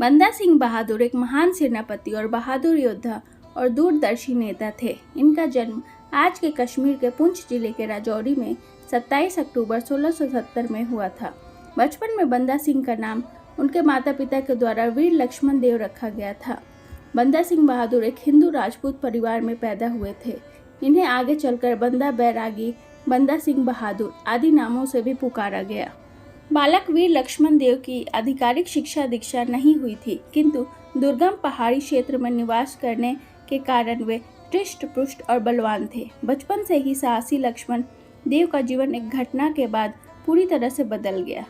बंदा सिंह बहादुर एक महान सेनापति और बहादुर योद्धा और दूरदर्शी नेता थे। इनका जन्म आज के कश्मीर के पुंछ जिले के राजौरी में 27 अक्टूबर 1670 में हुआ था। बचपन में बंदा सिंह का नाम उनके माता पिता के द्वारा वीर लक्ष्मण देव रखा गया था। बंदा सिंह बहादुर एक हिंदू राजपूत परिवार में पैदा हुए थे। इन्हें आगे चलकर बंदा बैरागी, बंदा सिंह बहादुर आदि नामों से भी पुकारा गया। बालक वीर लक्ष्मण देव की आधिकारिक शिक्षा दीक्षा नहीं हुई थी, किंतु दुर्गम पहाड़ी क्षेत्र में निवास करने के कारण वे हृष्ट पुष्ट और बलवान थे। बचपन से ही साहसी लक्ष्मण देव का जीवन एक घटना के बाद पूरी तरह से बदल गया।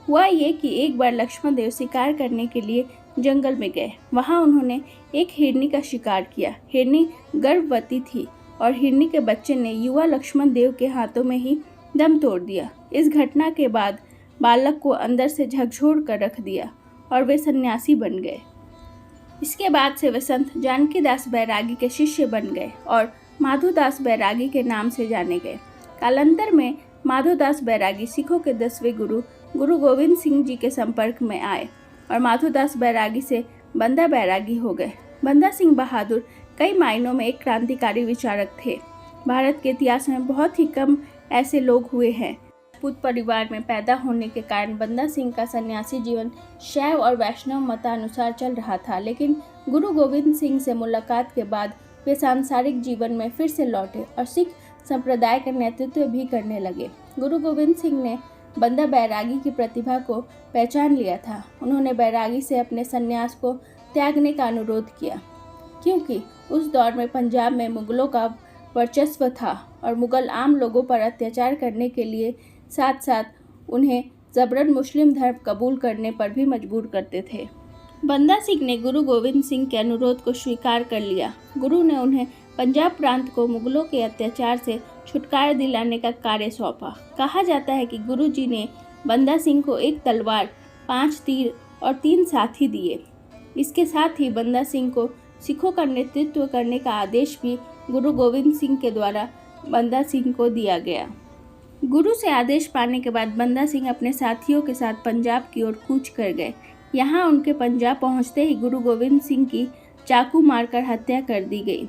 हुआ ये कि एक बार लक्ष्मण देव शिकार करने के लिए जंगल में गए। वहां उन्होंने एक हिरनी का शिकार किया। हिरनी गर्भवती थी और हिरनी के बच्चे ने युवा लक्ष्मण देव के हाथों में ही दम तोड़ दिया। इस घटना के बाद बालक को अंदर से झकझोर कर रख दिया और वे सन्यासी बन गए। इसके बाद से वे संत जानकीदास बैरागी के शिष्य बन गए और माधोदास बैरागी के नाम से जाने गए। कालांतर में माधोदास बैरागी सिखों के 10वें गुरु गोविंद सिंह जी के संपर्क में आए और माधोदास बैरागी से बंदा बैरागी हो गए। बंदा सिंह बहादुर कई मायनों में एक क्रांतिकारी विचारक थे। भारत के इतिहास में बहुत ही कम ऐसे लोग हुए हैं। राजपूत परिवार में पैदा होने के कारण बंदा सिंह का सन्यासी जीवन शैव और वैष्णव मतानुसार चल रहा था, लेकिन गुरु गोविंद सिंह से मुलाकात के बाद वे सांसारिक जीवन में फिर से लौटे और सिख संप्रदाय का नेतृत्व भी करने लगे। गुरु गोविंद सिंह ने बंदा बैरागी की प्रतिभा को पहचान लिया था। उन्होंने बैरागी से अपने सन्यास को त्यागने का अनुरोध किया, क्योंकि उस दौर में पंजाब में मुगलों का वर्चस्व था और मुगल आम लोगों पर अत्याचार करने के लिए साथ साथ उन्हें जबरन मुस्लिम धर्म कबूल करने पर भी मजबूर करते थे। बंदा सिंह ने गुरु गोविंद सिंह के अनुरोध को स्वीकार कर लिया। गुरु ने उन्हें पंजाब प्रांत को मुगलों के अत्याचार से छुटकारा दिलाने का कार्य सौंपा। कहा जाता है कि गुरु जी ने बंदा सिंह को एक तलवार, 5 तीर और 3 साथी दिए। इसके साथ ही बंदा सिंह को सिखों का नेतृत्व करने का आदेश भी गुरु गोविंद सिंह के द्वारा बंदा सिंह को दिया गया। गुरु से आदेश पाने के बाद बंदा सिंह अपने साथियों के साथ पंजाब की ओर कूच कर गए। यहाँ उनके पंजाब पहुँचते ही गुरु गोविंद सिंह की चाकू मारकर हत्या कर दी गई।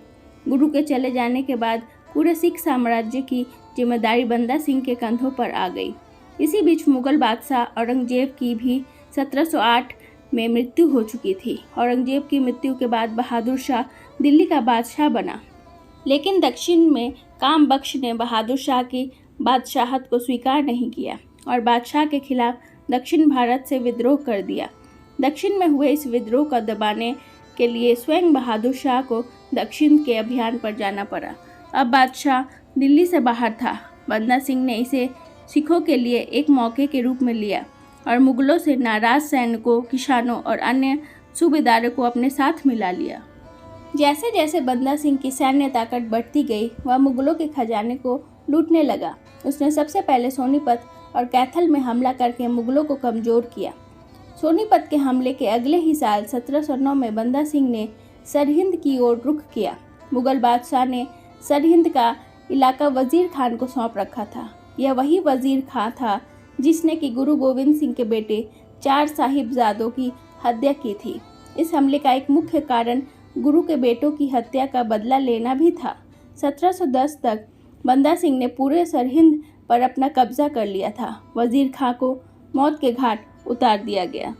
गुरु के चले जाने के बाद पूरे सिख साम्राज्य की जिम्मेदारी बंदा सिंह के कंधों पर आ गई। इसी बीच मुगल बादशाह औरंगजेब की भी 1708 में मृत्यु हो चुकी थी। औरंगजेब की मृत्यु के बाद बहादुर शाह दिल्ली का बादशाह बना, लेकिन दक्षिण में काम बख्श ने बहादुर शाह की बादशाहत को स्वीकार नहीं किया और बादशाह के खिलाफ दक्षिण भारत से विद्रोह कर दिया। दक्षिण में हुए इस विद्रोह को दबाने के लिए स्वयं बहादुर शाह को दक्षिण के अभियान पर जाना पड़ा। अब बादशाह दिल्ली से बाहर था। बंदा सिंह ने इसे सिखों के लिए एक मौके के रूप में लिया और मुगलों से नाराज सैनिकों, किसानों और अन्य सूबेदारों को अपने साथ मिला लिया। जैसे जैसे बंदा सिंह की सैन्य ताकत बढ़ती गई, वह मुगलों के खजाने को लूटने लगा। उसने सबसे पहले सोनीपत और कैथल में हमला करके मुगलों को कमजोर किया। सोनीपत के हमले के अगले ही साल 1709 में बंदा सिंह ने सरहिंद की ओर रुख किया। मुगल बादशाह ने सरहिंद का इलाका वजीर खान को सौंप रखा था। यह वही वजीर खान था जिसने कि गुरु गोविंद सिंह के बेटे 4 साहिबजादों की हत्या की थी। इस हमले का एक मुख्य कारण गुरु के बेटों की हत्या का बदला लेना भी था। 1710 तक बंदा सिंह ने पूरे सरहिंद पर अपना कब्जा कर लिया था। वजीर खां को मौत के घाट उतार दिया गया।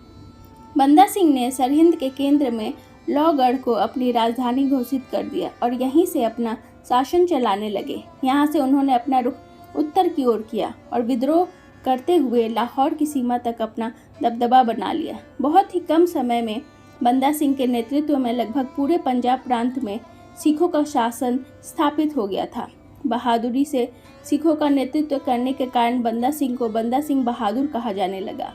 बंदा सिंह ने सरहिंद के केंद्र में लोहगढ़ को अपनी राजधानी घोषित कर दिया और यहीं से अपना शासन चलाने लगे। यहाँ से उन्होंने अपना रुख उत्तर की ओर किया और विद्रोह करते हुए लाहौर की सीमा तक अपना दबदबा बना लिया। बहुत ही कम समय में बंदा सिंह के नेतृत्व में लगभग पूरे पंजाब प्रांत में सिखों का शासन स्थापित हो गया था। बहादुरी से सिखों का नेतृत्व करने के कारण बंदा सिंह को बंदा सिंह बहादुर कहा जाने लगा।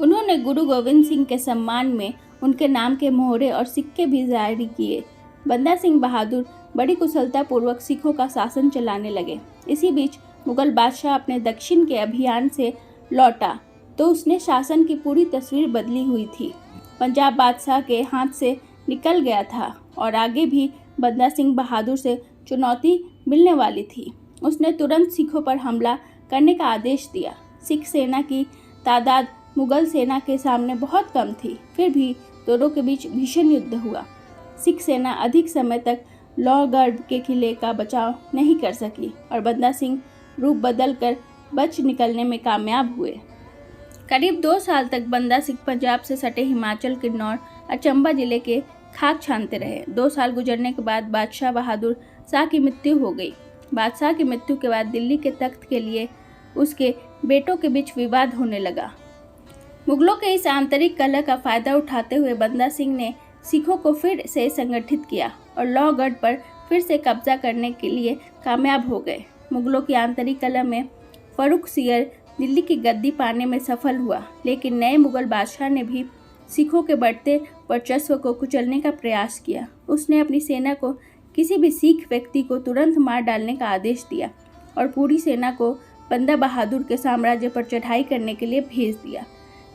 उन्होंने गुरु गोविंद सिंह के सम्मान में उनके नाम के मोहरे और सिक्के भी जारी किए। बंदा सिंह बहादुर बड़ी कुशलतापूर्वक सिखों का शासन चलाने लगे। इसी बीच मुगल बादशाह अपने दक्षिण के अभियान से लौटा तो उसने शासन की पूरी तस्वीर बदली हुई थी। पंजाब बादशाह के हाथ से निकल गया था और आगे भी बंदा सिंह बहादुर से चुनौती मिलने वाली थी। उसने तुरंत सिखों पर हमला करने का आदेश दिया। सिख सेना की तादाद मुगल सेना के सामने बहुत कम थी। फिर भी दोनों के बीच भीषण युद्ध हुआ। सिख सेना अधिक समय तक लोहगढ़ के किले का बचाव नहीं कर सकी और बंदा सिंह रूप बदलकर बच निकलने में कामयाब हुए। करीब 2 साल तक बंदा सिंह पंजाब से सटे हिमाचल, किन्नौर और चंबा जिले के खाक छानते रहे। 2 साल गुजरने के बाद बादशाह बहादुर शाह की मृत्यु हो गई। बादशाह की मृत्यु के बाद दिल्ली के तख्त के लिए उसके बेटों के बीच विवाद होने लगा। मुगलों के इस आंतरिक कलह का फायदा उठाते हुए बंदा सिंह ने सिखों को फिर से संगठित किया और लोहगढ़ पर फिर से कब्जा करने के लिए कामयाब हो गए। मुगलों की आंतरिक कलह में फर्रुखसियर दिल्ली की गद्दी पाने में सफल हुआ, लेकिन नए मुगल बादशाह ने भी सिखों के बढ़ते वर्चस्व को कुचलने का प्रयास किया। उसने अपनी सेना को किसी भी सिख व्यक्ति को तुरंत मार डालने का आदेश दिया और पूरी सेना को बंदा बहादुर के साम्राज्य पर चढ़ाई करने के लिए भेज दिया।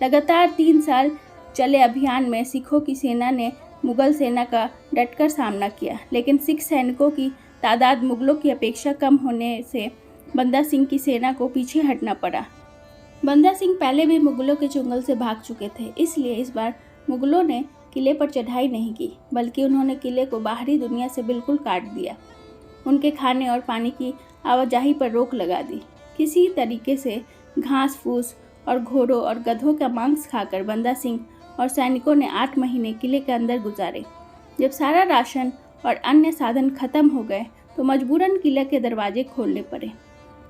लगातार 3 साल चले अभियान में सिखों की सेना ने मुगल सेना का डटकर सामना किया, लेकिन सिख सैनिकों की तादाद मुगलों की अपेक्षा कम होने से बंदा सिंह की सेना को पीछे हटना पड़ा। बंदा सिंह पहले भी मुगलों के चंगुल से भाग चुके थे, इसलिए इस बार मुगलों ने किले पर चढ़ाई नहीं की, बल्कि उन्होंने किले को बाहरी दुनिया से बिल्कुल काट दिया। उनके खाने और पानी की आवाजाही पर रोक लगा दी। किसी तरीके से घास फूस और घोड़ों और गधों का मांस खाकर बंदा सिंह और सैनिकों ने 8 महीने किले के अंदर गुजारे। जब सारा राशन और अन्य साधन खत्म हो गए तो मजबूरन किले के दरवाजे खोलने पड़े।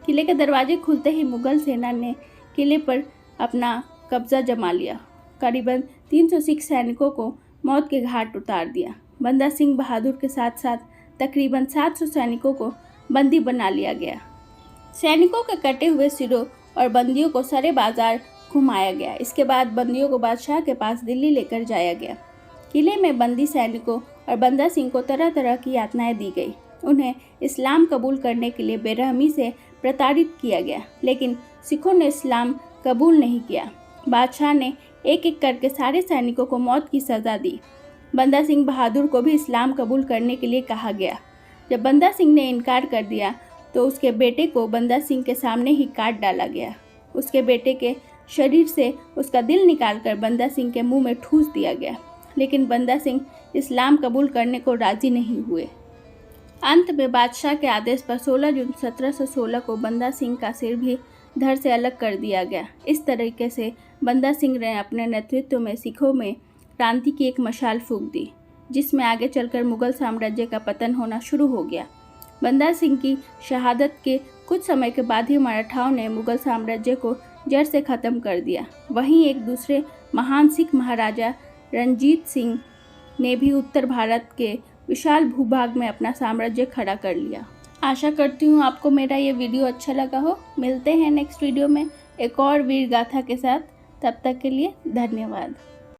किले के दरवाजे खुलते ही मुगल सेना ने किले पर अपना कब्जा जमा लिया। करीबन 300 सिख सैनिकों को मौत के घाट उतार दिया। बंदा सिंह बहादुर के साथ साथ तकरीबन 700 सैनिकों को बंदी बना लिया गया। सैनिकों के कटे हुए सिरों और बंदियों को सरे बाजार घुमाया गया। इसके बाद बंदियों को बादशाह के पास दिल्ली लेकर जाया गया। किले में बंदी सैनिकों और बंदा सिंह को तरह तरह की यातनाएं दी गई। उन्हें इस्लाम कबूल करने के लिए बेरहमी से प्रताड़ित किया गया, लेकिन सिखों ने इस्लाम कबूल नहीं किया। बादशाह ने एक एक करके सारे सैनिकों को मौत की सज़ा दी। बंदा सिंह बहादुर को भी इस्लाम कबूल करने के लिए कहा गया। जब बंदा सिंह ने इनकार कर दिया तो उसके बेटे को बंदा सिंह के सामने ही काट डाला गया। उसके बेटे के शरीर से उसका दिल निकालकर बंदा सिंह के मुंह में ठूस दिया गया, लेकिन बंदा सिंह इस्लाम कबूल करने को राजी नहीं हुए। अंत में बादशाह के आदेश पर 16 जून 1716 को बंदा सिंह का सिर भी धड़ से अलग कर दिया गया। इस तरीके से बंदा सिंह ने अपने नेतृत्व में सिखों में क्रांति की एक मशाल फूंक दी, जिसमें आगे चलकर मुगल साम्राज्य का पतन होना शुरू हो गया। बंदा सिंह की शहादत के कुछ समय के बाद ही मराठाओं ने मुगल साम्राज्य को जड़ से ख़त्म कर दिया। वहीं एक दूसरे महान सिख महाराजा रणजीत सिंह ने भी उत्तर भारत के विशाल भूभाग में अपना साम्राज्य खड़ा कर लिया। आशा करती हूँ आपको मेरा ये वीडियो अच्छा लगा हो। मिलते हैं नेक्स्ट वीडियो में एक और वीर गाथा के साथ। तब तक के लिए धन्यवाद।